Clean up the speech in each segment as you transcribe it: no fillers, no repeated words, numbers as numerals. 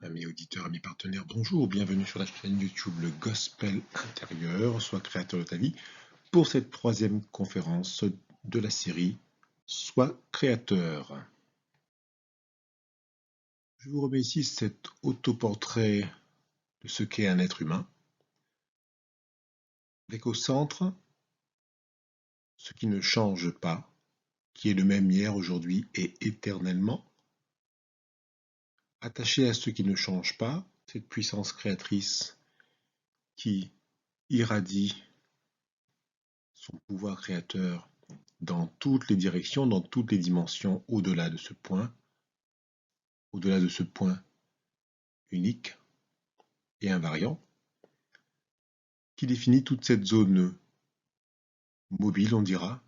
Amis auditeurs, amis partenaires, bonjour, bienvenue sur la chaîne YouTube Le Gospel Intérieur, Sois créateur de ta vie, pour cette troisième conférence de la série Sois créateur. Je vous remets ici cet autoportrait de ce qu'est un être humain, avec au centre ce qui ne change pas, qui est le même hier, aujourd'hui et éternellement. Attaché à ce qui ne change pas, cette puissance créatrice qui irradie son pouvoir créateur dans toutes les directions, dans toutes les dimensions, au-delà de ce point unique et invariant, qui définit toute cette zone mobile, on dira,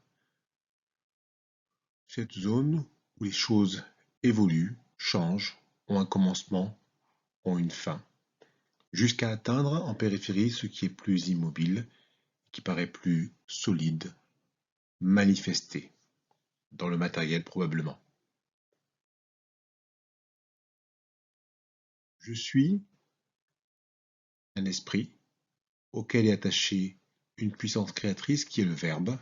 cette zone où les choses évoluent, changent, ont un commencement, ont une fin, jusqu'à atteindre en périphérie ce qui est plus immobile, qui paraît plus solide, manifesté, dans le matériel probablement. Je suis un esprit auquel est attachée une puissance créatrice qui est le Verbe,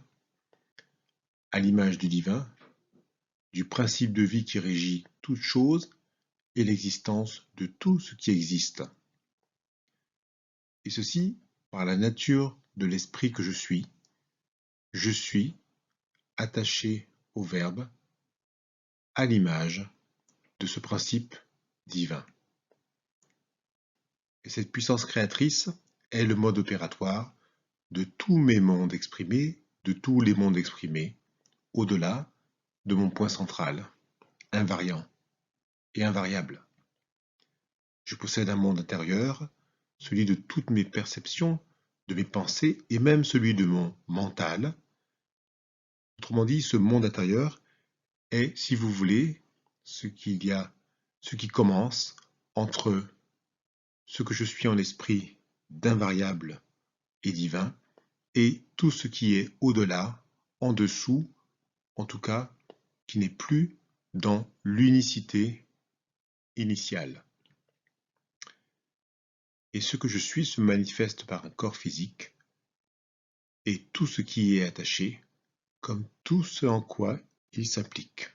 à l'image du divin, du principe de vie qui régit toute chose et l'existence de tout ce qui existe. Et ceci par la nature de l'esprit que je suis attaché au Verbe, à l'image de ce principe divin. Et cette puissance créatrice est le mode opératoire de tous mes mondes exprimés, de tous les mondes exprimés, au-delà de mon point central, invariant et invariable. Je possède un monde intérieur, celui de toutes mes perceptions, de mes pensées et même celui de mon mental. Autrement dit, ce monde intérieur est, si vous voulez, ce qui commence entre ce que je suis en esprit d'invariable et divin et tout ce qui est au-delà, en dessous, en tout cas, qui n'est plus dans l'unicité initiale. Et ce que je suis se manifeste par un corps physique et tout ce qui y est attaché, comme tout ce en quoi il s'applique.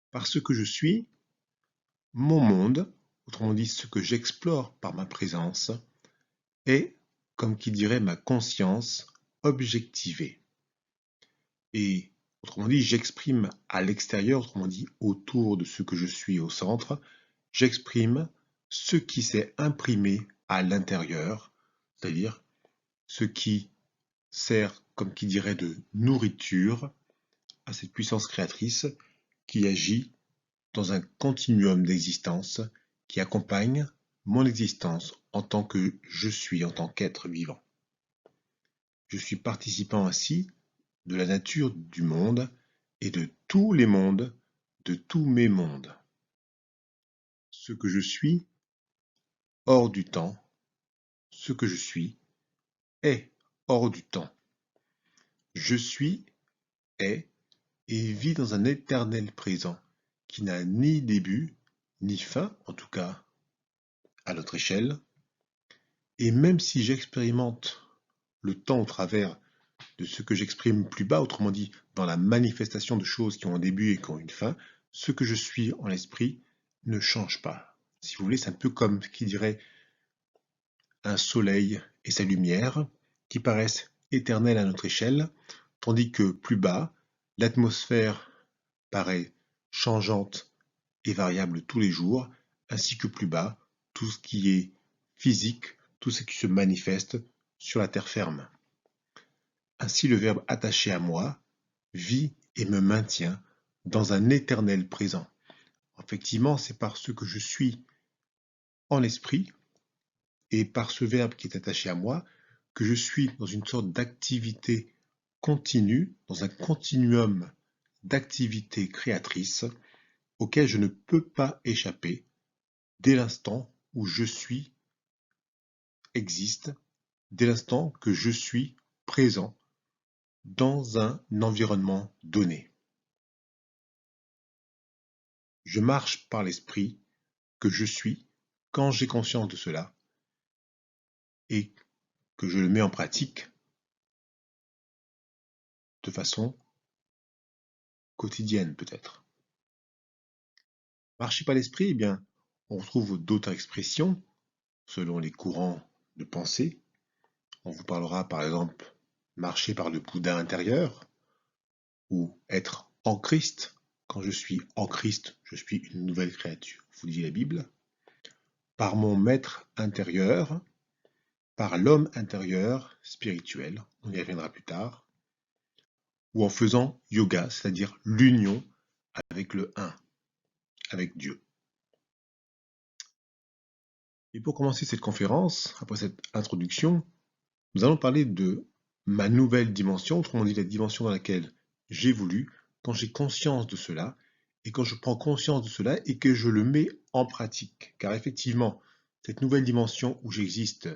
Parce que je suis, mon monde, autrement dit ce que j'explore par ma présence, est, comme qui dirait ma conscience, objectivée. Et autrement dit, j'exprime à l'extérieur, autrement dit autour de ce que je suis au centre, j'exprime ce qui s'est imprimé à l'intérieur, c'est-à-dire ce qui sert, comme qui dirait, de nourriture à cette puissance créatrice qui agit dans un continuum d'existence qui accompagne mon existence en tant que je suis, en tant qu'être vivant. Je suis participant ainsi de la nature du monde et de tous les mondes, de tous mes mondes. Ce que je suis hors du temps, ce que je suis est hors du temps. Je suis, est et vit dans un éternel présent qui n'a ni début ni fin, en tout cas à notre échelle. Et même si j'expérimente le temps au travers de ce que j'exprime plus bas, autrement dit dans la manifestation de choses qui ont un début et qui ont une fin, ce que je suis en esprit ne change pas. Si vous voulez, c'est un peu comme ce qui dirait un soleil et sa lumière qui paraissent éternels à notre échelle, tandis que plus bas, l'atmosphère paraît changeante et variable tous les jours, ainsi que plus bas, tout ce qui est physique, tout ce qui se manifeste sur la terre ferme. Ainsi le Verbe attaché à moi vit et me maintient dans un éternel présent. Effectivement, c'est par ce que je suis en esprit et par ce Verbe qui est attaché à moi que je suis dans une sorte d'activité continue, dans un continuum d'activité créatrice auquel je ne peux pas échapper dès l'instant où je suis existe, dès l'instant que je suis présent dans un environnement donné. Je marche par l'esprit que je suis quand j'ai conscience de cela et que je le mets en pratique de façon quotidienne peut-être. Marcher par l'esprit, eh bien, on retrouve d'autres expressions selon les courants de pensée. On vous parlera par exemple marcher par le boudin intérieur ou être en Christ. Quand je suis en Christ, je suis une nouvelle créature, vous dit la Bible. Par mon maître intérieur, par l'homme intérieur spirituel, on y reviendra plus tard, ou en faisant yoga, c'est-à-dire l'union avec le un, avec Dieu. Et pour commencer cette conférence, après cette introduction, nous allons parler de ma nouvelle dimension, autrement dit la dimension dans laquelle j'évolue, quand j'ai conscience de cela, et quand je prends conscience de cela et que je le mets en pratique. Car effectivement, cette nouvelle dimension où j'existe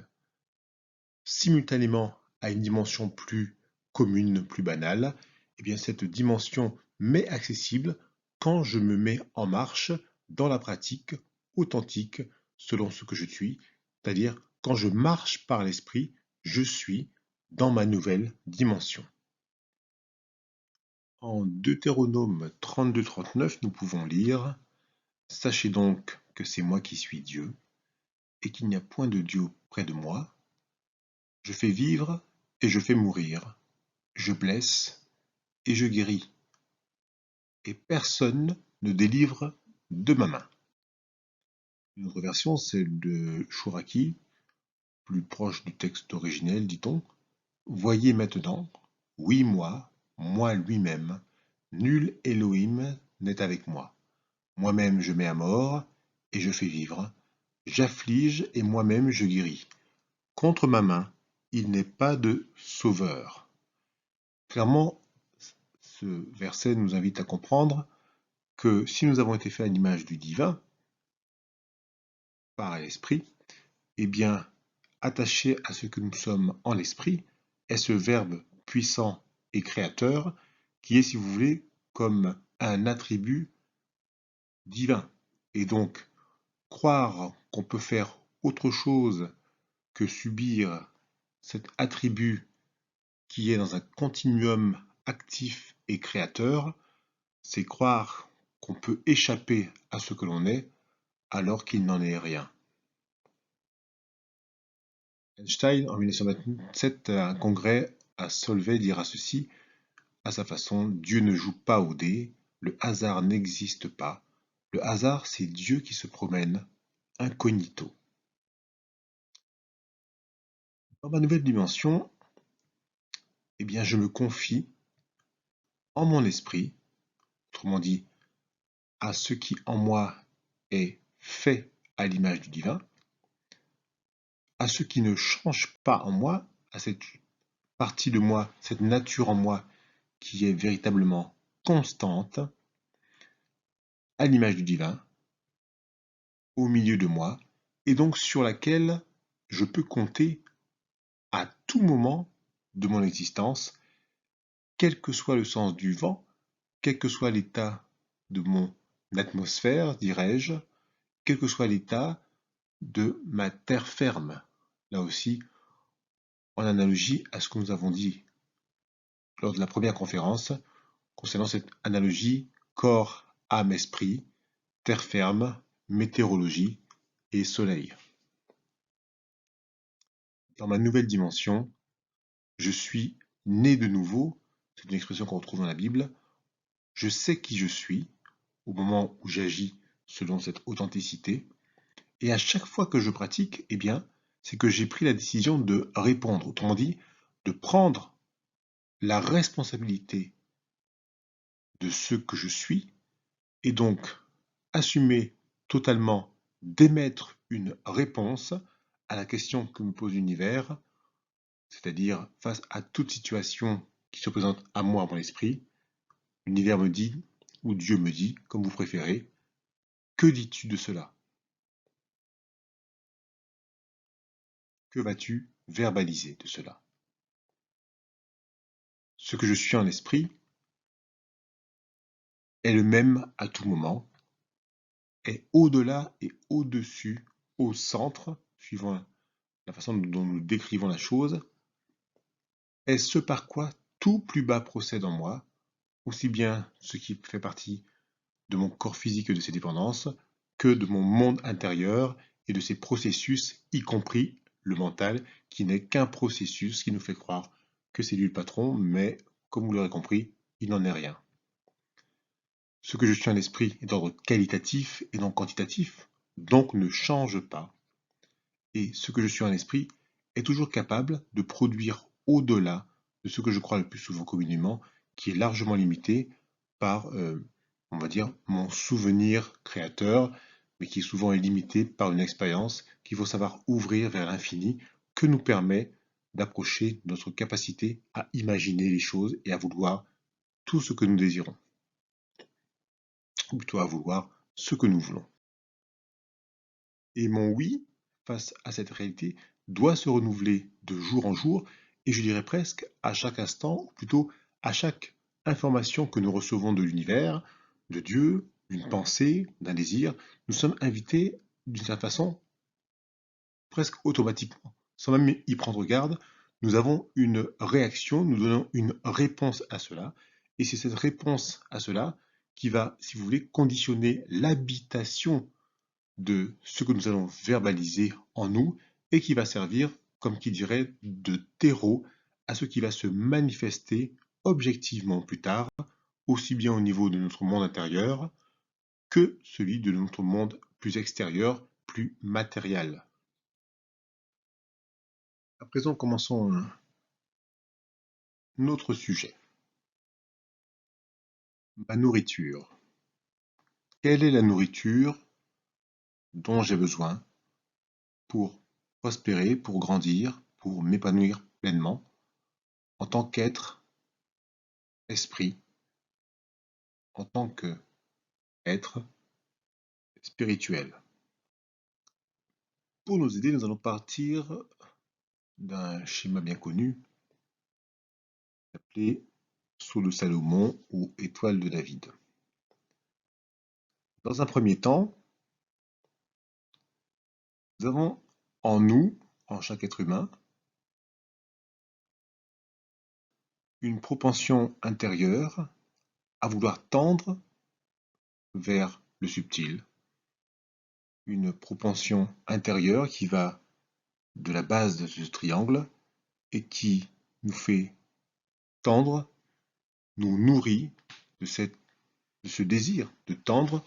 simultanément à une dimension plus commune, plus banale, eh bien cette dimension m'est accessible quand je me mets en marche dans la pratique authentique selon ce que je suis, c'est-à-dire quand je marche par l'esprit, je suis dans ma nouvelle dimension. En Deutéronome 32-39, nous pouvons lire « Sachez donc que c'est moi qui suis Dieu, et qu'il n'y a point de Dieu près de moi. Je fais vivre et je fais mourir. Je blesse et je guéris. Et personne ne délivre de ma main. » Une autre version, celle de Chouraki, plus proche du texte originel, dit-on. « Voyez maintenant, oui moi lui-même, nul Elohim n'est avec moi. Moi-même je mets à mort et je fais vivre. J'afflige et moi-même je guéris. Contre ma main, il n'est pas de sauveur. » Clairement, ce verset nous invite à comprendre que si nous avons été faits à l'image du divin, par l'esprit, eh bien, attaché à ce que nous sommes en l'esprit, est ce verbe puissant et créateur qui est, si vous voulez, comme un attribut divin. Et donc, croire qu'on peut faire autre chose que subir cet attribut qui est dans un continuum actif et créateur, c'est croire qu'on peut échapper à ce que l'on est alors qu'il n'en est rien. Einstein, en 1927, à un congrès à Solvay, dira ceci, à sa façon, Dieu ne joue pas au dé, le hasard n'existe pas, le hasard c'est Dieu qui se promène, incognito. Dans ma nouvelle dimension, eh bien, je me confie en mon esprit, autrement dit, à ce qui en moi est fait à l'image du divin, à ce qui ne change pas en moi, à cette partie de moi, cette nature en moi qui est véritablement constante, à l'image du divin, au milieu de moi, et donc sur laquelle je peux compter à tout moment de mon existence, quel que soit le sens du vent, quel que soit l'état de mon atmosphère, dirais-je, quel que soit l'état de ma terre ferme. Là aussi, en analogie à ce que nous avons dit lors de la première conférence, concernant cette analogie corps, âme, esprit, terre ferme, météorologie et soleil. Dans ma nouvelle dimension, je suis né de nouveau, c'est une expression qu'on retrouve dans la Bible, je sais qui je suis au moment où j'agis selon cette authenticité, et à chaque fois que je pratique, eh bien, c'est que j'ai pris la décision de répondre, autrement dit, de prendre la responsabilité de ce que je suis, et donc assumer totalement d'émettre une réponse à la question que me pose l'univers, c'est-à-dire face à toute situation qui se présente à moi, à mon esprit, l'univers me dit, ou Dieu me dit, comme vous préférez, que dis-tu de cela? Que vas-tu verbaliser de cela? Ce que je suis en esprit est le même à tout moment, est au-delà et au-dessus, au centre, suivant la façon dont nous décrivons la chose, est ce par quoi tout plus bas procède en moi, aussi bien ce qui fait partie de mon corps physique et de ses dépendances, que de mon monde intérieur et de ses processus, y compris le mental, qui n'est qu'un processus qui nous fait croire que c'est lui le patron, mais comme vous l'aurez compris, il n'en est rien. Ce que je suis en esprit est d'ordre qualitatif et non quantitatif, donc ne change pas. Et ce que je suis en esprit est toujours capable de produire au-delà de ce que je crois le plus souvent communément, qui est largement limité par, on va dire, mon souvenir créateur, mais qui est souvent limité par une expérience qu'il faut savoir ouvrir vers l'infini, que nous permet d'approcher notre capacité à imaginer les choses et à vouloir tout ce que nous désirons, ou plutôt à vouloir ce que nous voulons. Et mon oui, face à cette réalité, doit se renouveler de jour en jour, et je dirais presque à chaque instant, ou plutôt à chaque information que nous recevons de l'univers, de Dieu, d'une pensée, d'un désir. Nous sommes invités, d'une certaine façon, presque automatiquement, sans même y prendre garde. Nous avons une réaction, nous donnons une réponse à cela, et c'est cette réponse à cela qui va, si vous voulez, conditionner l'habitation de ce que nous allons verbaliser en nous et qui va servir, comme qui dirait, de terreau à ce qui va se manifester objectivement plus tard, aussi bien au niveau de notre monde intérieur que celui de notre monde plus extérieur, plus matériel. À présent, commençons notre sujet. Ma nourriture. Quelle est la nourriture dont j'ai besoin pour prospérer, pour grandir, pour m'épanouir pleinement en tant qu'être, esprit, en tant qu'être spirituel? Pour nous aider, nous allons partir d'un schéma bien connu appelé Sceau de Salomon ou Étoile de David. Dans un premier temps, nous avons en nous, en chaque être humain, une propension intérieure à vouloir tendre vers le subtil, une propension intérieure qui va de la base de ce triangle et qui nous fait tendre, nous nourrit de ce désir de tendre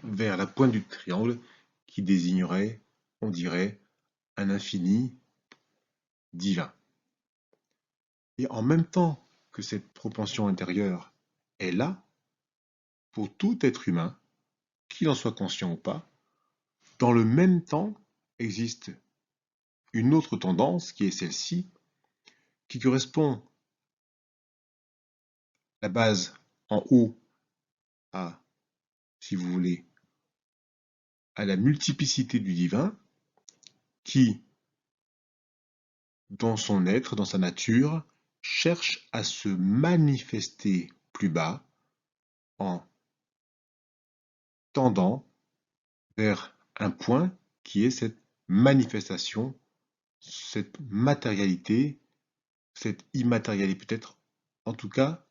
vers la pointe du triangle qui désignerait, on dirait, un infini divin. Et en même temps que cette propension intérieure est là, pour tout être humain, qu'il en soit conscient ou pas, dans le même temps existe une autre tendance qui est celle-ci, qui correspond à la base en haut à, si vous voulez, à la multiplicité du divin, qui, dans son être, dans sa nature, cherche à se manifester plus bas en tendant vers un point qui est cette manifestation, cette matérialité, cette immatérialité peut-être, en tout cas,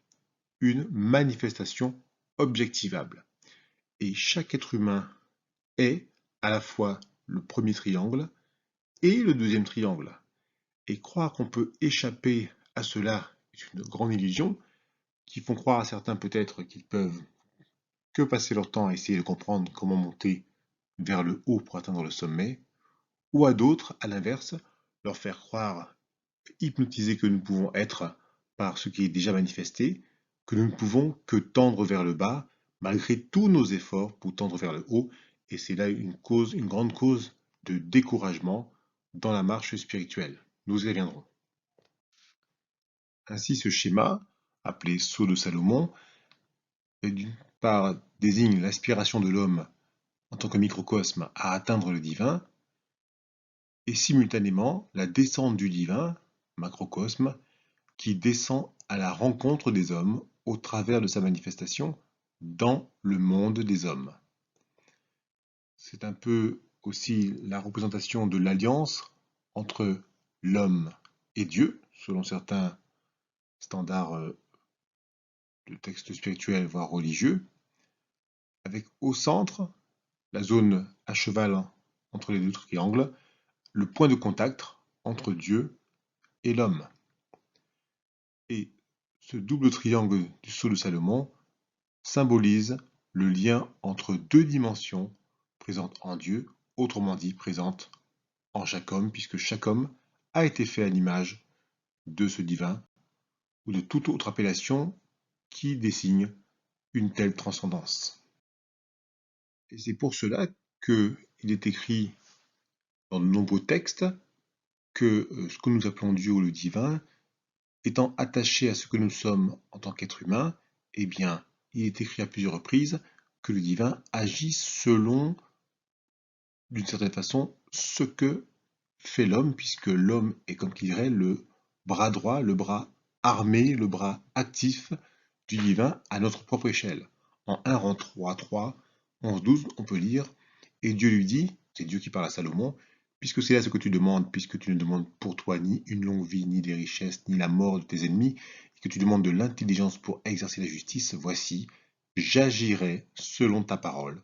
une manifestation objectivable. Et chaque être humain est à la fois le premier triangle et le deuxième triangle. Et croire qu'on peut échapper à cela est une grande illusion, qui font croire à certains peut-être qu'ils peuvent que passer leur temps à essayer de comprendre comment monter vers le haut pour atteindre le sommet, ou à d'autres, à l'inverse, leur faire croire, hypnotisés que nous pouvons être par ce qui est déjà manifesté, que nous ne pouvons que tendre vers le bas, malgré tous nos efforts pour tendre vers le haut, et c'est là une grande cause de découragement dans la marche spirituelle. Nous y reviendrons. Ainsi, ce schéma, appelé Sceau de Salomon, d'une part désigne l'aspiration de l'homme en tant que microcosme à atteindre le divin, et simultanément la descente du divin, macrocosme, qui descend à la rencontre des hommes au travers de sa manifestation dans le monde des hommes. C'est un peu aussi la représentation de l'alliance entre l'homme et Dieu, selon certains standards de textes spirituels, voire religieux, avec au centre la zone à cheval entre les deux triangles, le point de contact entre Dieu et l'homme. Et ce double triangle du sceau de Salomon symbolise le lien entre deux dimensions présentes en Dieu, autrement dit présentes en chaque homme, puisque chaque homme a été fait à l'image de ce divin ou de toute autre appellation qui désigne une telle transcendance. Et c'est pour cela qu'il est écrit dans de nombreux textes que ce que nous appelons Dieu ou le divin, étant attaché à ce que nous sommes en tant qu'être humain, eh bien, il est écrit à plusieurs reprises que le divin agit selon, d'une certaine façon, ce que fait l'homme, puisque l'homme est, comme qui dirait, le bras droit, le bras armé, le bras actif du divin à notre propre échelle. En 1 Rang 3, 11, 12, on peut lire « Et Dieu lui dit, c'est Dieu qui parle à Salomon, puisque c'est là ce que tu demandes, puisque tu ne demandes pour toi ni une longue vie, ni des richesses, ni la mort de tes ennemis, et que tu demandes de l'intelligence pour exercer la justice, voici, j'agirai selon ta parole.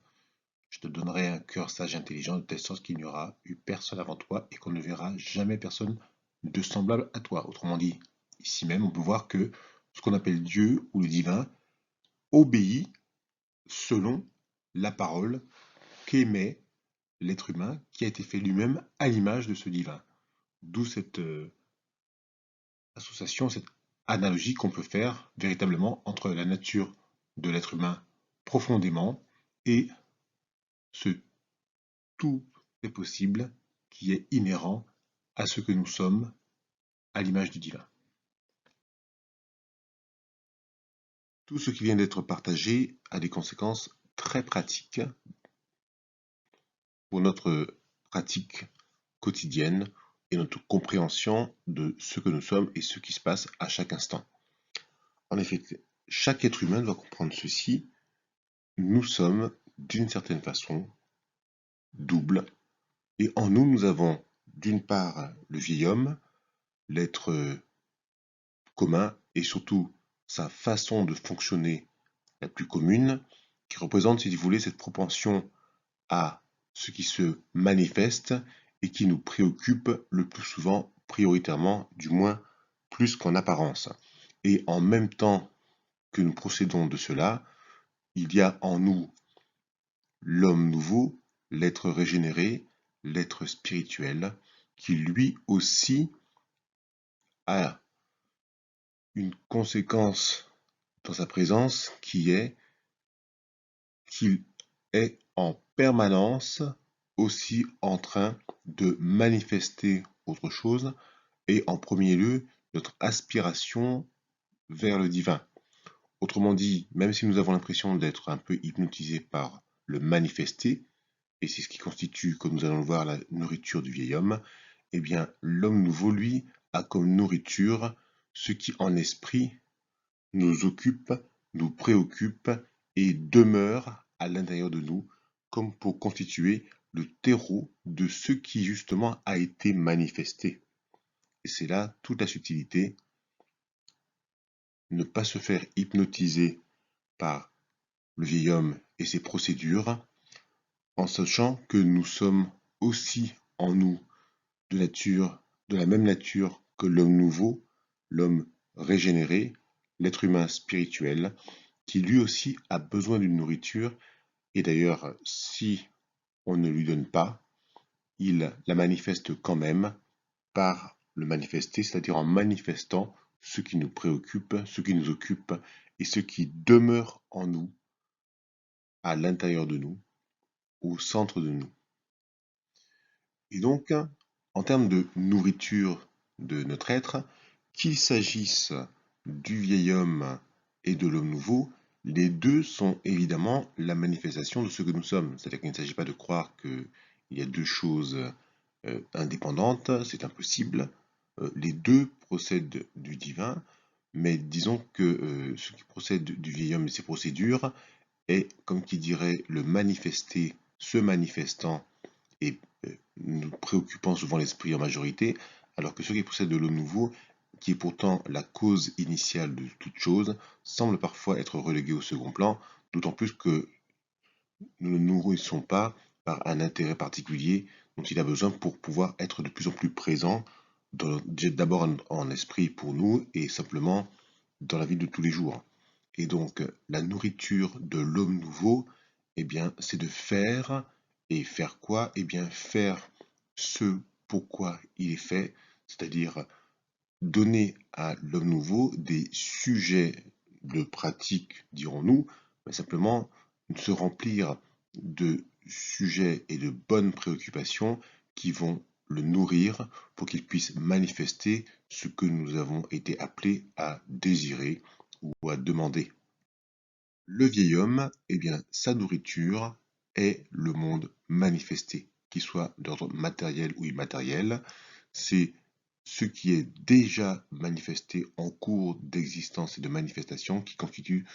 Je te donnerai un cœur sage et intelligent, de telle sorte qu'il n'y aura eu personne avant toi, et qu'on ne verra jamais personne de semblable à toi. » Autrement dit, ici même, on peut voir que ce qu'on appelle Dieu ou le divin obéit selon la parole qu'émet l'être humain qui a été fait lui-même à l'image de ce divin. D'où cette association, cette analogie qu'on peut faire véritablement entre la nature de l'être humain profondément et ce tout est possible qui est inhérent à ce que nous sommes à l'image du divin. Tout ce qui vient d'être partagé a des conséquences très pratiques pour notre pratique quotidienne et notre compréhension de ce que nous sommes et ce qui se passe à chaque instant. En effet, chaque être humain doit comprendre ceci. Nous sommes, d'une certaine façon, doubles. Et en nous, nous avons, d'une part, le vieil homme, l'être commun, et surtout sa façon de fonctionner la plus commune, qui représente, si vous voulez, cette propension à ce qui se manifeste et qui nous préoccupe le plus souvent, prioritairement, du moins plus qu'en apparence. Et en même temps que nous procédons de cela, il y a en nous l'homme nouveau, l'être régénéré, l'être spirituel, qui lui aussi a une conséquence dans sa présence qui est qu'il est en permanence aussi en train de manifester autre chose et en premier lieu notre aspiration vers le divin. Autrement dit, même si nous avons l'impression d'être un peu hypnotisés par le manifester, et c'est ce qui constitue, comme nous allons le voir, la nourriture du vieil homme, eh bien l'homme nouveau, lui, a comme nourriture ce qui en esprit nous occupe, nous préoccupe et demeure à l'intérieur de nous, comme pour constituer le terreau de ce qui justement a été manifesté. Et c'est là toute la subtilité, ne pas se faire hypnotiser par le vieil homme et ses procédures, en sachant que nous sommes aussi en nous de la même nature que l'homme nouveau, l'homme régénéré, l'être humain spirituel, qui lui aussi a besoin d'une nourriture, et d'ailleurs, si on ne lui donne pas, il la manifeste quand même par le manifester, c'est-à-dire en manifestant ce qui nous préoccupe, ce qui nous occupe, et ce qui demeure en nous, à l'intérieur de nous, au centre de nous. Et donc, en termes de nourriture de notre être, qu'il s'agisse du vieil homme et de l'homme nouveau, les deux sont évidemment la manifestation de ce que nous sommes. C'est-à-dire qu'il ne s'agit pas de croire qu'il y a deux choses indépendantes, c'est impossible. Les deux procèdent du divin, mais disons que ce qui procède du vieil homme et ses procédures est, comme qui dirait, le manifesté se manifestant et nous préoccupant souvent l'esprit en majorité, alors que ce qui possède de l'eau nouveau, qui est pourtant la cause initiale de toute chose, semble parfois être relégué au second plan, d'autant plus que nous ne nous nourrissons pas par un intérêt particulier dont il a besoin pour pouvoir être de plus en plus présent, d'abord en esprit pour nous et simplement dans la vie de tous les jours. Et donc, la nourriture de l'homme nouveau, eh bien, c'est de faire, et faire quoi? Eh bien, faire ce pourquoi il est fait, c'est-à-dire donner à l'homme nouveau des sujets de pratique, dirons-nous, mais simplement se remplir de sujets et de bonnes préoccupations qui vont le nourrir pour qu'il puisse manifester ce que nous avons été appelés à désirer ou à demander. Le vieil homme, eh bien, sa nourriture est le monde manifesté, qu'il soit d'ordre matériel ou immatériel. C'est ce qui est déjà manifesté en cours d'existence et de manifestation qui constitue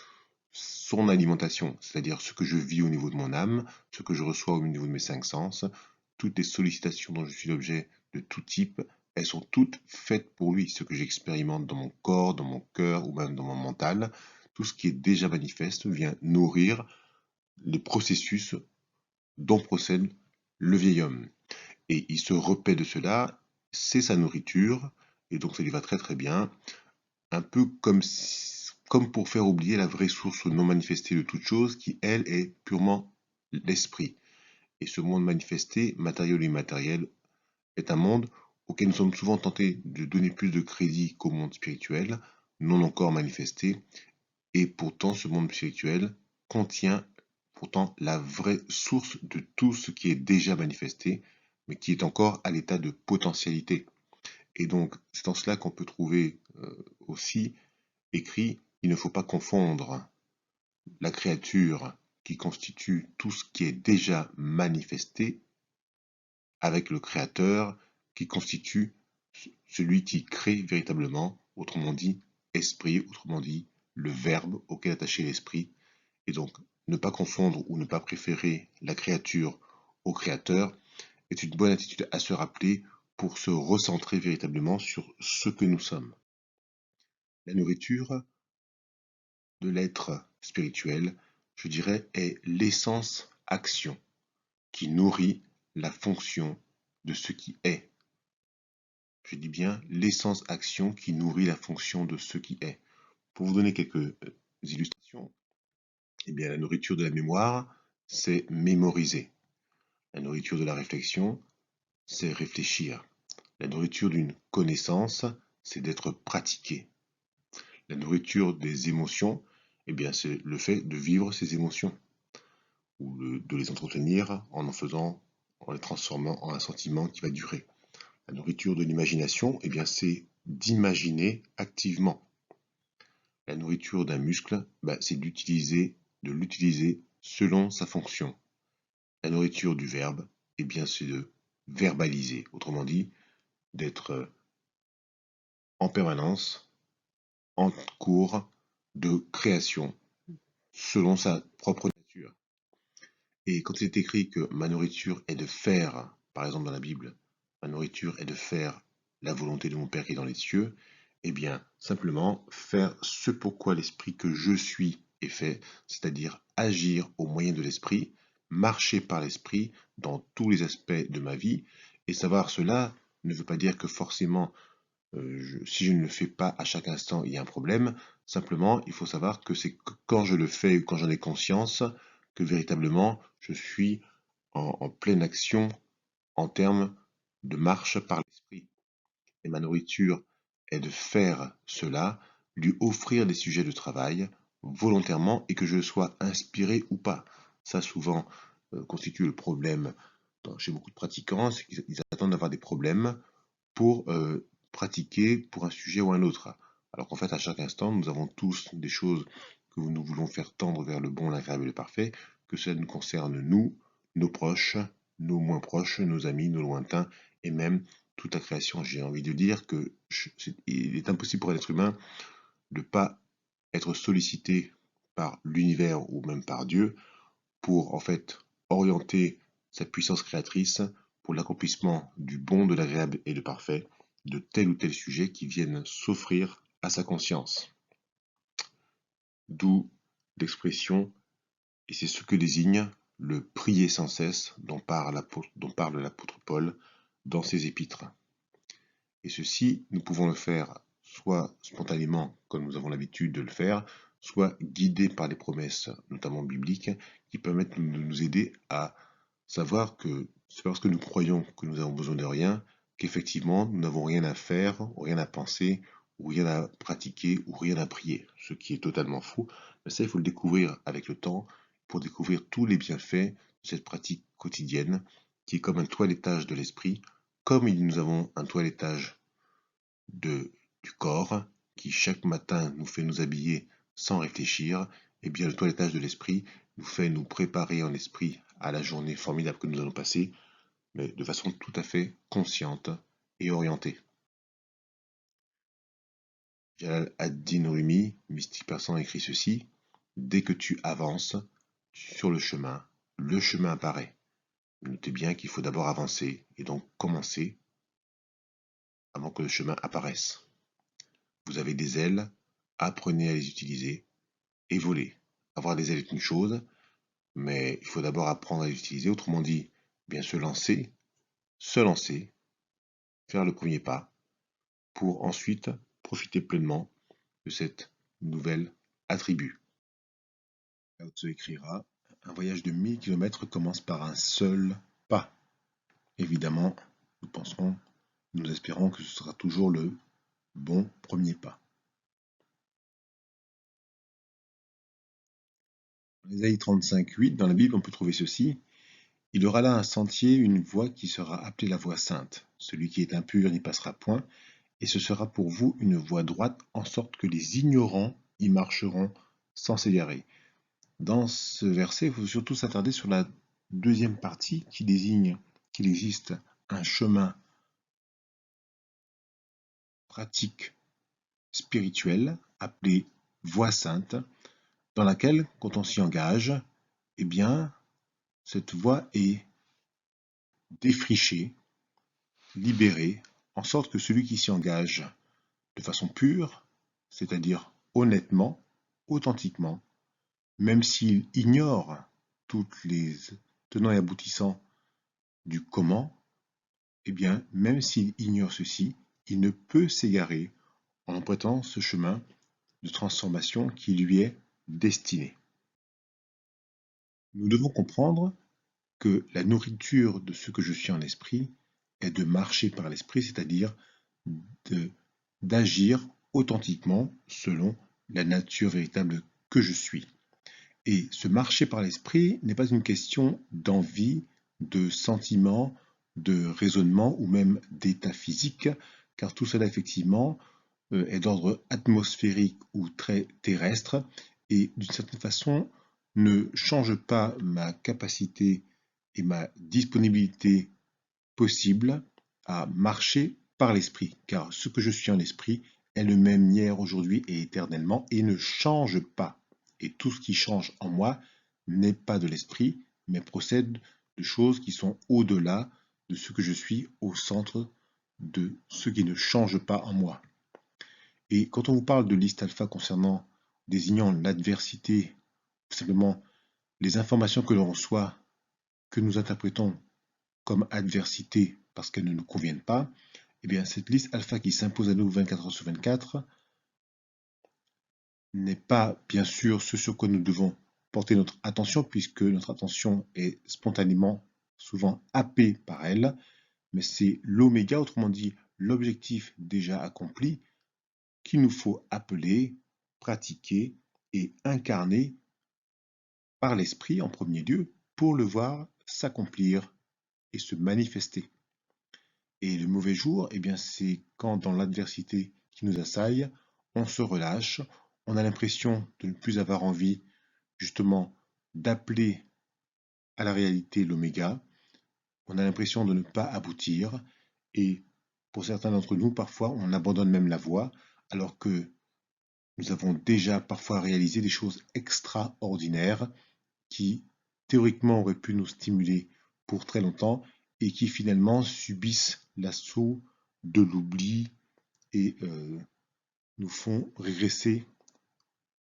son alimentation, c'est-à-dire ce que je vis au niveau de mon âme, ce que je reçois au niveau de mes cinq sens, toutes les sollicitations dont je suis l'objet de tout type, elles sont toutes faites pour lui, ce que j'expérimente dans mon corps, dans mon cœur ou même dans mon mental, tout ce qui est déjà manifeste vient nourrir les processus dont procède le vieil homme. Et il se repaît de cela, c'est sa nourriture, et donc ça lui va très très bien, un peu comme pour faire oublier la vraie source non manifestée de toute chose, qui elle est purement l'esprit. Et ce monde manifesté, matériel ou immatériel, est un monde auquel nous sommes souvent tentés de donner plus de crédit qu'au monde spirituel, non encore manifesté, et pourtant ce monde spirituel contient pourtant la vraie source de tout ce qui est déjà manifesté, mais qui est encore à l'état de potentialité. Et donc c'est en cela qu'on peut trouver aussi écrit, il ne faut pas confondre la créature qui constitue tout ce qui est déjà manifesté avec le créateur qui constitue celui qui crée véritablement, autrement dit, esprit, autrement dit, le verbe auquel attacher l'esprit. Et donc, ne pas confondre ou ne pas préférer la créature au créateur est une bonne attitude à se rappeler pour se recentrer véritablement sur ce que nous sommes. La nourriture de l'être spirituel, je dirais, est l'essence action qui nourrit la fonction de ce qui est. Je dis bien l'essence action qui nourrit la fonction de ce qui est. Pour vous donner quelques illustrations, eh bien, la nourriture de la mémoire, c'est mémoriser. La nourriture de la réflexion, c'est réfléchir. La nourriture d'une connaissance, c'est d'être pratiqué. La nourriture des émotions, eh bien, c'est le fait de vivre ces émotions ou de les entretenir en les transformant en un sentiment qui va durer. La nourriture de l'imagination, eh bien, c'est d'imaginer activement. La nourriture d'un muscle, c'est de l'utiliser selon sa fonction. La nourriture du verbe, eh bien, c'est de verbaliser, autrement dit, d'être en permanence en cours de création selon sa propre nature. Et quand il est écrit que ma nourriture est de faire, par exemple dans la Bible, ma nourriture est de faire la volonté de mon Père qui est dans les cieux, eh bien, simplement faire ce pourquoi l'esprit que je suis est fait, c'est-à-dire agir au moyen de l'esprit, marcher par l'esprit dans tous les aspects de ma vie, et savoir cela ne veut pas dire que forcément, si je ne le fais pas à chaque instant, il y a un problème. Simplement, il faut savoir que c'est quand je le fais ou quand j'en ai conscience, que véritablement, je suis en pleine action en termes de marche par l'esprit. Et ma nourriture est de faire cela, lui offrir des sujets de travail volontairement et que je sois inspiré ou pas. Ça, souvent, constitue le problème chez beaucoup de pratiquants, c'est qu'ils attendent d'avoir des problèmes pour pratiquer pour un sujet ou un autre. Alors qu'en fait, à chaque instant, nous avons tous des choses que nous voulons faire tendre vers le bon, l'agréable et le parfait, que cela nous concerne nous, nos proches, nos moins proches, nos amis, nos lointains, et même toute la création. J'ai envie de dire que il est impossible pour un être humain de ne pas être sollicité par l'univers ou même par Dieu pour en fait orienter sa puissance créatrice pour l'accomplissement du bon, de l'agréable et du parfait, de tel ou tel sujet qui viennent s'offrir à sa conscience. D'où l'expression, et c'est ce que désigne le prier sans cesse dont parle l'apôtre Paul dans ses épîtres. Et ceci, nous pouvons le faire soit spontanément, comme nous avons l'habitude de le faire, soit guidés par les promesses, notamment bibliques, qui permettent de nous aider à savoir que c'est parce que nous croyons que nous avons besoin de rien, qu'effectivement nous n'avons rien à faire, ou rien à penser, ou rien à pratiquer, ou rien à prier. Ce qui est totalement faux. Mais ça, il faut le découvrir avec le temps pour découvrir tous les bienfaits de cette pratique quotidienne qui est comme un toilettage de l'esprit, comme nous avons un toilettage du corps qui chaque matin nous fait nous habiller sans réfléchir, et bien le toilettage de l'esprit nous fait nous préparer en esprit à la journée formidable que nous allons passer, mais de façon tout à fait consciente et orientée. Jalal ad-Din Rumi, mystique persan, écrit ceci: dès que tu avances sur le chemin apparaît. Notez bien qu'il faut d'abord avancer et donc commencer avant que le chemin apparaisse. Vous avez des ailes, apprenez à les utiliser et voler. Avoir des ailes est une chose, mais il faut d'abord apprendre à les utiliser. Autrement dit, bien se lancer, faire le premier pas, pour ensuite profiter pleinement de cette nouvelle attribut. Lao Tzu écrira: un voyage de 1000 km commence par un seul pas. Évidemment, nous espérons que ce sera toujours le bon premier pas. Dans Ésaïe 35:8, dans la Bible, on peut trouver ceci: il y aura là un sentier, une voie qui sera appelée la voie sainte. Celui qui est impur n'y passera point, et ce sera pour vous une voie droite, en sorte que les ignorants y marcheront sans s'égarer. Dans ce verset, il faut surtout s'attarder sur la deuxième partie qui désigne qu'il existe un chemin pratique spirituel appelé voie sainte, dans laquelle, quand on s'y engage, eh bien, cette voie est défrichée, libérée, en sorte que celui qui s'y engage de façon pure, c'est-à-dire honnêtement, authentiquement, même s'il ignore toutes les tenants et aboutissants du comment, eh bien, même s'il ignore ceci, il ne peut s'égarer en empruntant ce chemin de transformation qui lui est destiné. Nous devons comprendre que la nourriture de ce que je suis en esprit est de marcher par l'esprit, c'est-à-dire d'agir authentiquement selon la nature véritable que je suis. Et ce marcher par l'esprit n'est pas une question d'envie, de sentiment, de raisonnement ou même d'état physique, car tout cela effectivement est d'ordre atmosphérique ou très terrestre et d'une certaine façon ne change pas ma capacité et ma disponibilité possible à marcher par l'esprit, car ce que je suis en esprit est le même hier, aujourd'hui et éternellement et ne change pas. Et tout ce qui change en moi n'est pas de l'esprit, mais procède de choses qui sont au-delà de ce que je suis, au centre de ce qui ne change pas en moi. Et quand on vous parle de liste alpha désignant l'adversité, ou simplement les informations que l'on reçoit, que nous interprétons comme adversité parce qu'elles ne nous conviennent pas, eh bien cette liste alpha qui s'impose à nous 24 heures sur 24 n'est pas bien sûr ce sur quoi nous devons porter notre attention, puisque notre attention est spontanément souvent happée par elle, mais c'est l'oméga, autrement dit l'objectif déjà accompli, qu'il nous faut appeler, pratiquer et incarner par l'esprit en premier lieu pour le voir s'accomplir et se manifester. Et le mauvais jour, eh bien, c'est quand dans l'adversité qui nous assaille, on se relâche, on a l'impression de ne plus avoir envie justement d'appeler à la réalité l'oméga, on a l'impression de ne pas aboutir, et pour certains d'entre nous, parfois, on abandonne même la voie, alors que nous avons déjà parfois réalisé des choses extraordinaires qui théoriquement auraient pu nous stimuler pour très longtemps et qui finalement subissent l'assaut de l'oubli et nous font régresser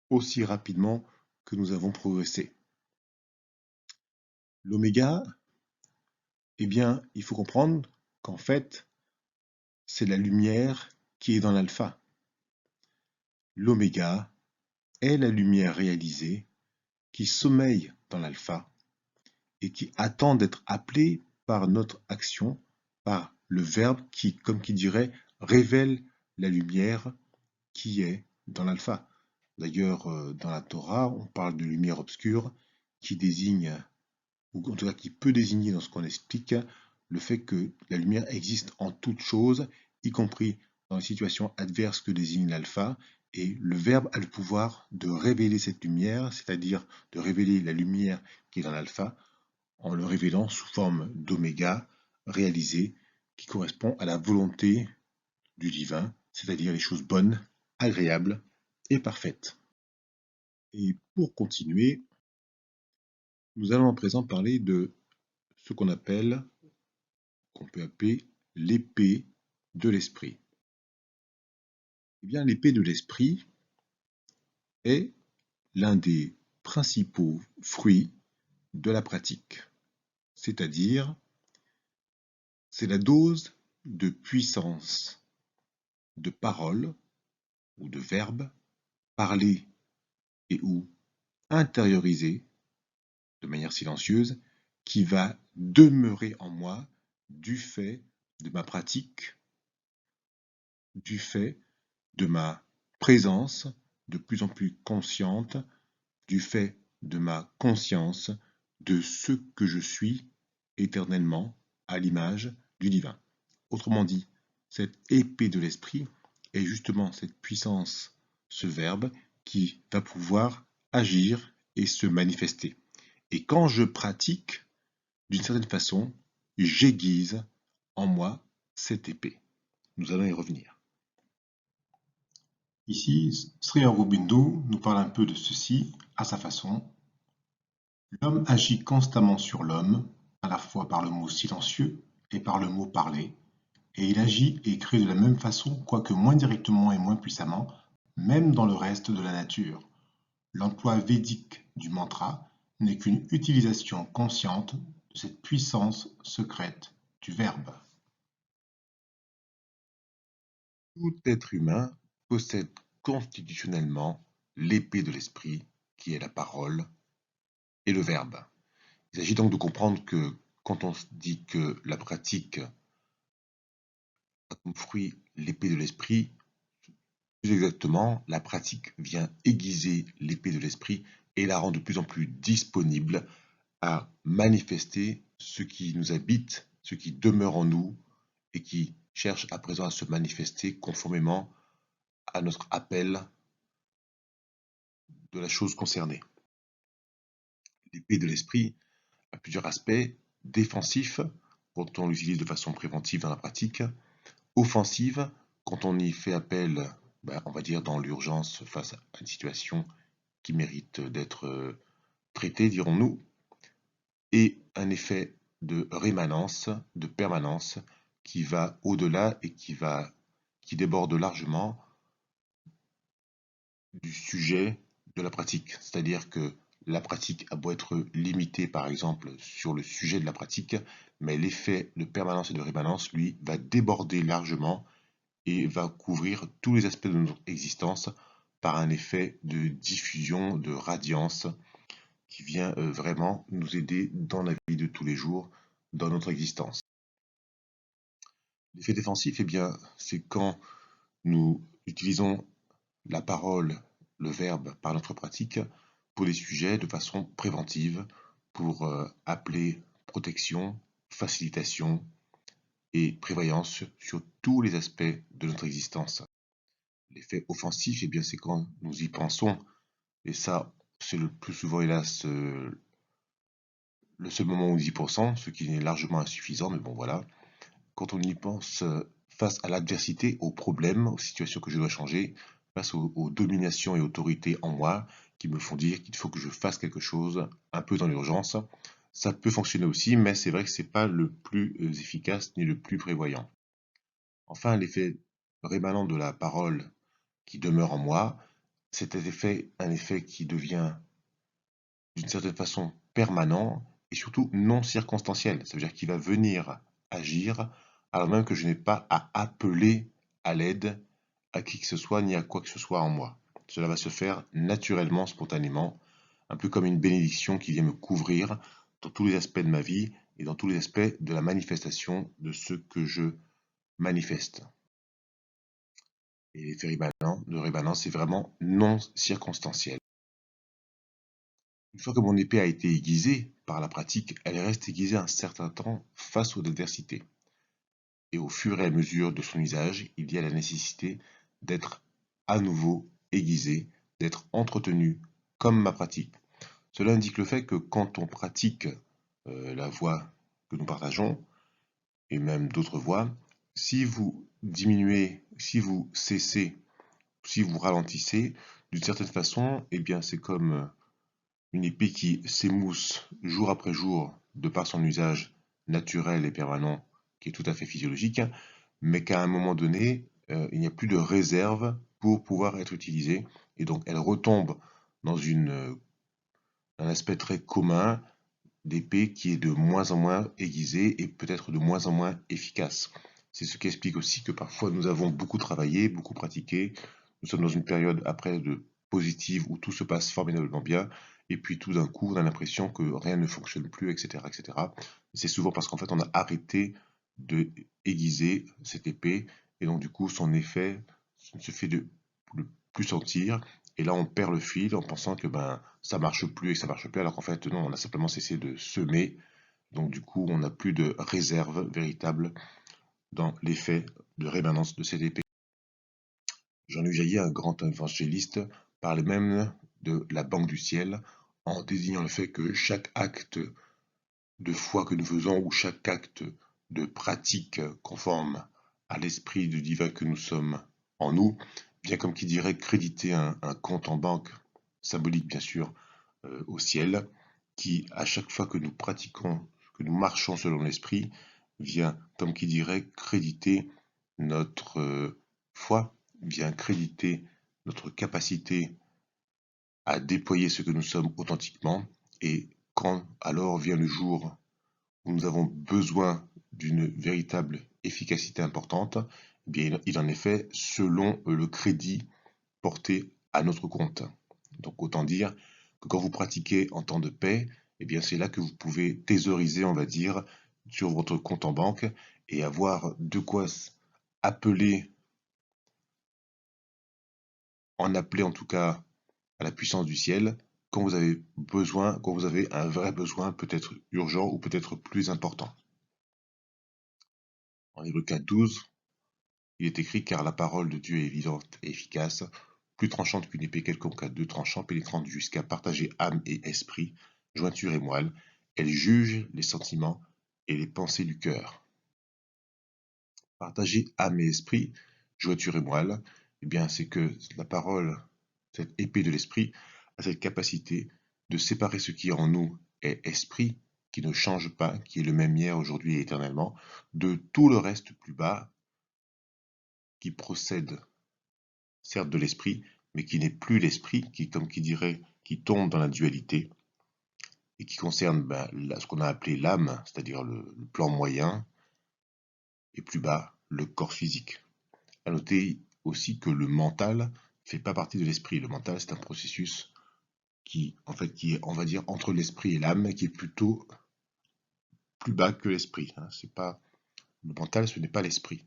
aussi rapidement que nous avons progressé. L'oméga, eh bien, il faut comprendre qu'en fait, c'est la lumière qui est dans l'alpha. L'oméga est la lumière réalisée qui sommeille dans l'alpha et qui attend d'être appelée par notre action, par le verbe qui, comme qui dirait, révèle la lumière qui est dans l'alpha. D'ailleurs, dans la Torah, on parle de lumière obscure qui désigne, ou en tout cas qui peut désigner dans ce qu'on explique, le fait que la lumière existe en toute chose, y compris dans les situations adverses que désigne l'alpha, et le verbe a le pouvoir de révéler cette lumière, c'est-à-dire de révéler la lumière qui est dans l'alpha, en le révélant sous forme d'oméga réalisé, qui correspond à la volonté du divin, c'est-à-dire les choses bonnes, agréables et parfaites. Et pour continuer, nous allons à présent parler de ce qu'on peut appeler l'épée de l'esprit. Eh bien, l'épée de l'esprit est l'un des principaux fruits de la pratique, c'est-à-dire c'est la dose de puissance de parole ou de verbe parlé et ou intériorisé de manière silencieuse qui va demeurer en moi du fait de ma pratique, du fait de ma présence de plus en plus consciente, du fait de ma conscience de ce que je suis éternellement à l'image du divin. Autrement dit, cette épée de l'esprit est justement cette puissance, ce verbe qui va pouvoir agir et se manifester. Et quand je pratique, d'une certaine façon, j'aiguise en moi cette épée. Nous allons y revenir. Ici, Sri Aurobindo nous parle un peu de ceci à sa façon. L'homme agit constamment sur l'homme, à la fois par le mot silencieux et par le mot parlé, et il agit et crée de la même façon, quoique moins directement et moins puissamment, même dans le reste de la nature. L'emploi védique du mantra n'est qu'une utilisation consciente de cette puissance secrète du verbe. Tout être humain possède constitutionnellement l'épée de l'esprit, qui est la parole, et le verbe. Il s'agit donc de comprendre que quand on dit que la pratique a comme fruit l'épée de l'esprit, plus exactement, la pratique vient aiguiser l'épée de l'esprit et la rend de plus en plus disponible à manifester ce qui nous habite, ce qui demeure en nous et qui cherche à présent à se manifester conformément à notre appel de la chose concernée. L'épée de l'esprit a plusieurs aspects: défensif, quand on l'utilise de façon préventive dans la pratique; offensive, quand on y fait appel, on va dire dans l'urgence face à une situation qui mérite d'être traitée, dirons-nous; et un effet de rémanence, de permanence, qui va au-delà et qui déborde largement du sujet de la pratique. C'est-à-dire que la pratique a beau être limitée, par exemple, sur le sujet de la pratique, mais l'effet de permanence et de rémanence, lui, va déborder largement et va couvrir tous les aspects de notre existence par un effet de diffusion, de radiance, qui vient vraiment nous aider dans la vie de tous les jours, dans notre existence. L'effet défensif, eh bien, c'est quand nous utilisons la parole, le verbe par notre pratique pour des sujets de façon préventive, pour appeler protection, facilitation et prévoyance sur tous les aspects de notre existence. L'effet offensif, eh bien, c'est quand nous y pensons, et ça, c'est le plus souvent, hélas, le seul moment où nous y pensons, ce qui est largement insuffisant, mais bon, voilà. Quand on y pense face à l'adversité, aux problèmes, aux situations que je dois changer, face aux dominations et autorités en moi, qui me font dire qu'il faut que je fasse quelque chose un peu dans l'urgence. Ça peut fonctionner aussi, mais c'est vrai que c'est pas le plus efficace ni le plus prévoyant. Enfin, l'effet rémanent de la parole qui demeure en moi, c'est un effet qui devient d'une certaine façon permanent et surtout non circonstanciel. Ça veut dire qu'il va venir agir alors même que je n'ai pas à appeler à l'aide à qui que ce soit ni à quoi que ce soit en moi. Cela va se faire naturellement, spontanément, un peu comme une bénédiction qui vient me couvrir dans tous les aspects de ma vie et dans tous les aspects de la manifestation de ce que je manifeste. Et l'effet rémanent, c'est vraiment non circonstanciel. Une fois que mon épée a été aiguisée par la pratique, elle reste aiguisée un certain temps face aux adversités. Et au fur et à mesure de son usage, il y a la nécessité d'être à nouveau aiguisée, d'être entretenue comme ma pratique. Cela indique le fait que quand on pratique la voie que nous partageons, et même d'autres voies, si vous diminuez, si vous cessez, si vous ralentissez, d'une certaine façon, eh bien c'est comme une épée qui s'émousse jour après jour de par son usage naturel et permanent, qui est tout à fait physiologique, mais qu'à un moment donné, il n'y a plus de réserve pour pouvoir être utilisée, et donc elle retombe dans un aspect très commun d'épée qui est de moins en moins aiguisée et peut-être de moins en moins efficace. C'est ce qui explique aussi que parfois nous avons beaucoup travaillé, beaucoup pratiqué, nous sommes dans une période après de positive où tout se passe formidablement bien, et puis tout d'un coup on a l'impression que rien ne fonctionne plus, etc. etc. C'est souvent parce qu'en fait on a arrêté de aiguiser cette épée, et donc du coup son effet se fait de plus sentir, et là on perd le fil en pensant que ben ça marche plus et que ça marche plus, alors qu'en fait non, on a simplement cessé de semer, donc du coup on n'a plus de réserve véritable dans l'effet de rémanence de cette épée. Jean-Luc Jaillet, un grand évangéliste, parlait même de la banque du ciel en désignant le fait que chaque acte de foi que nous faisons ou chaque acte de pratique conforme à l'esprit du divin que nous sommes en nous, bien comme qui dirait créditer un compte en banque, symbolique bien sûr, au ciel, qui à chaque fois que nous pratiquons, que nous marchons selon l'esprit, vient comme qui dirait créditer notre foi, vient créditer notre capacité à déployer ce que nous sommes authentiquement, et quand alors vient le jour où nous avons besoin d'une véritable efficacité importante, eh bien, il en est fait selon le crédit porté à notre compte. Donc autant dire que quand vous pratiquez en temps de paix, eh bien c'est là que vous pouvez thésauriser, on va dire, sur votre compte en banque et avoir de quoi appeler, en appeler en tout cas à la puissance du ciel quand vous avez besoin, quand vous avez un vrai besoin peut-être urgent ou peut-être plus important. En Hébreux 4:12, il est écrit: car la parole de Dieu est vivante et efficace, plus tranchante qu'une épée quelconque à deux tranchants, pénétrante jusqu'à partager âme et esprit, jointure et moelle. Elle juge les sentiments et les pensées du cœur. Partager âme et esprit, jointure et moelle, eh bien c'est que la parole, cette épée de l'esprit, a cette capacité de séparer ce qui en nous est esprit, qui ne change pas, qui est le même hier, aujourd'hui et éternellement, de tout le reste plus bas, qui procède certes de l'esprit, mais qui n'est plus l'esprit, qui, comme qui dirait, qui tombe dans la dualité, et qui concerne ce qu'on a appelé l'âme, c'est-à-dire le plan moyen, et plus bas, le corps physique. À noter aussi que le mental ne fait pas partie de l'esprit. Le mental, c'est un processus qui est, on va dire, entre l'esprit et l'âme, qui est plutôt plus bas que l'esprit. C'est pas, le mental, ce n'est pas l'esprit.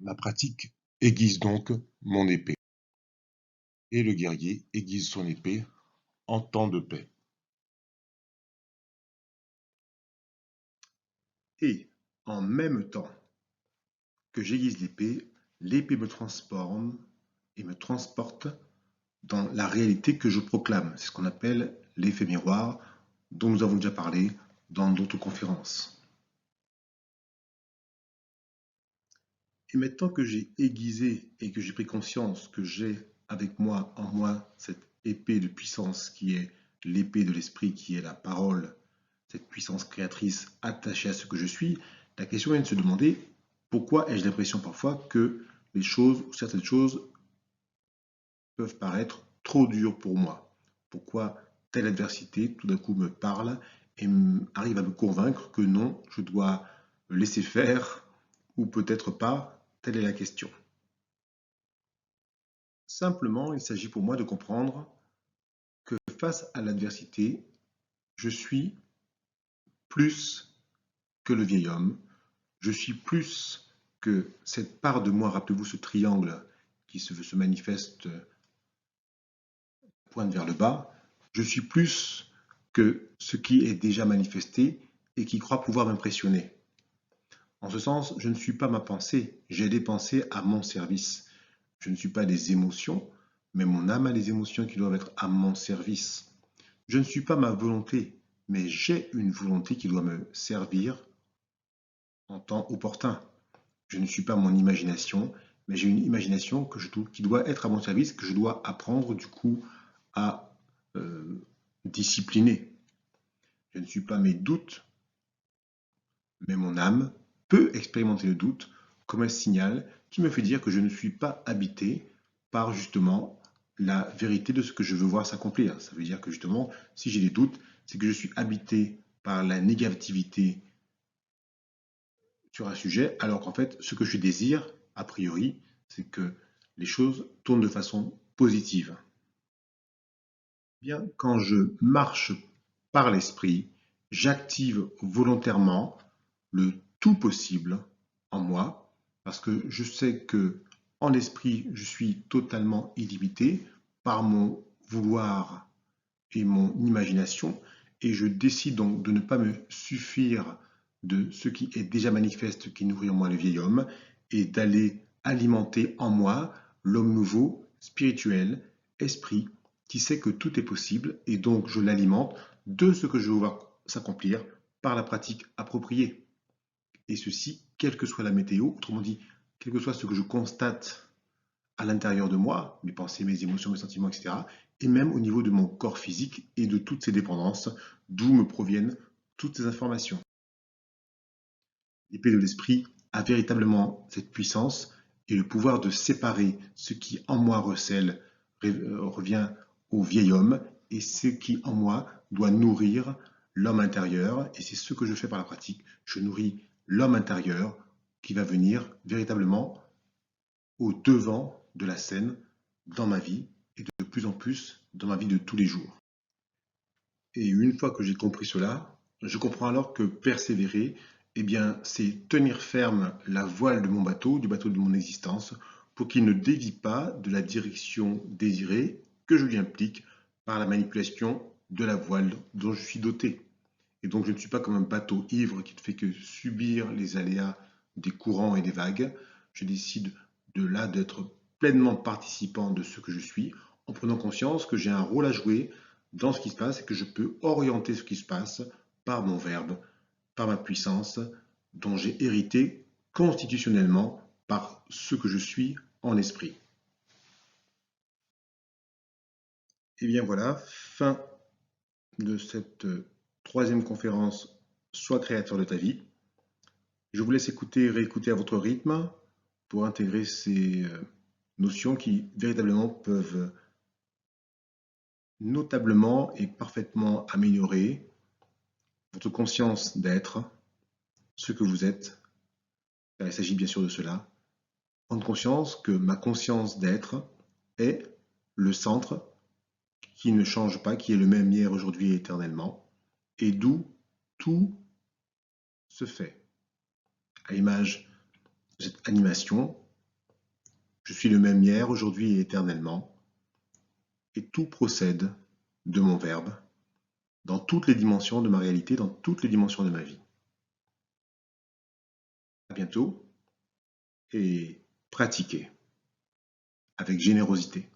Ma pratique aiguise donc mon épée, et le guerrier aiguise son épée en temps de paix. Et en même temps que j'aiguise l'épée me transforme et me transporte dans la réalité que je proclame. C'est ce qu'on appelle l'effet miroir, dont nous avons déjà parlé dans d'autres conférences. Et maintenant que j'ai aiguisé et que j'ai pris conscience que j'ai avec moi, en moi, cette épée de puissance qui est l'épée de l'esprit, qui est la parole, cette puissance créatrice attachée à ce que je suis, la question est de se demander pourquoi ai-je l'impression parfois que les choses ou certaines choses peuvent paraître trop dures pour moi. Pourquoi telle adversité tout d'un coup me parle et arrive à me convaincre que non, je dois me laisser faire ou peut-être pas, telle est la question. Simplement, il s'agit pour moi de comprendre que face à l'adversité, je suis plus que le vieil homme, je suis plus que cette part de moi, rappelez-vous ce triangle qui se manifeste, pointe vers le bas, je suis plus que ce qui est déjà manifesté et qui croit pouvoir m'impressionner. En ce sens, je ne suis pas ma pensée, j'ai des pensées à mon service. Je ne suis pas des émotions, mais mon âme a des émotions qui doivent être à mon service. Je ne suis pas ma volonté, mais j'ai une volonté qui doit me servir en temps opportun. Je ne suis pas mon imagination, mais j'ai une imagination qui doit être à mon service, que je dois apprendre du coup à euh, discipliner. Je ne suis pas mes doutes, mais mon âme peut expérimenter le doute comme un signal qui me fait dire que je ne suis pas habité par justement la vérité de ce que je veux voir s'accomplir. Ça veut dire que justement, si j'ai des doutes, c'est que je suis habité par la négativité sur un sujet, alors qu'en fait, ce que je désire, a priori, c'est que les choses tournent de façon positive. Bien, quand je marche par l'esprit, j'active volontairement le tout possible en moi, parce que je sais que en esprit, je suis totalement illimité par mon vouloir et mon imagination, et je décide donc de ne pas me suffire de ce qui est déjà manifeste, qui nourrit en moi le vieil homme, et d'aller alimenter en moi l'homme nouveau, spirituel, esprit, qui sait que tout est possible, et donc je l'alimente de ce que je veux voir s'accomplir par la pratique appropriée. Et ceci, quelle que soit la météo, autrement dit, quel que soit ce que je constate à l'intérieur de moi, mes pensées, mes émotions, mes sentiments, etc., et même au niveau de mon corps physique et de toutes ces dépendances, d'où me proviennent toutes ces informations. L'épée de l'esprit a véritablement cette puissance et le pouvoir de séparer ce qui en moi recèle revient au vieil homme et ce qui en moi doit nourrir l'homme intérieur. Et c'est ce que je fais par la pratique. Je nourris l'homme intérieur qui va venir véritablement au devant de la scène dans ma vie et de plus en plus dans ma vie de tous les jours. Et une fois que j'ai compris cela, je comprends alors que persévérer, eh bien, c'est tenir ferme la voile de mon bateau, du bateau de mon existence, pour qu'il ne dévie pas de la direction désirée que je lui implique par la manipulation de la voile dont je suis doté. Et donc je ne suis pas comme un bateau ivre qui ne fait que subir les aléas des courants et des vagues. Je décide de là d'être pleinement participant de ce que je suis, en prenant conscience que j'ai un rôle à jouer dans ce qui se passe et que je peux orienter ce qui se passe par mon verbe, par ma puissance, dont j'ai hérité constitutionnellement par ce que je suis en esprit. Et bien voilà, fin de cette troisième conférence Sois créateur de ta vie. Je vous laisse écouter et réécouter à votre rythme pour intégrer ces notions qui véritablement peuvent notablement et parfaitement améliorer votre conscience d'être, ce que vous êtes, car il s'agit bien sûr de cela. Prendre conscience que ma conscience d'être est le centre qui ne change pas, qui est le même hier, aujourd'hui et éternellement, et d'où tout se fait. À l'image de cette animation, je suis le même hier, aujourd'hui et éternellement, et tout procède de mon verbe dans toutes les dimensions de ma réalité, dans toutes les dimensions de ma vie. À bientôt et pratiquez avec générosité.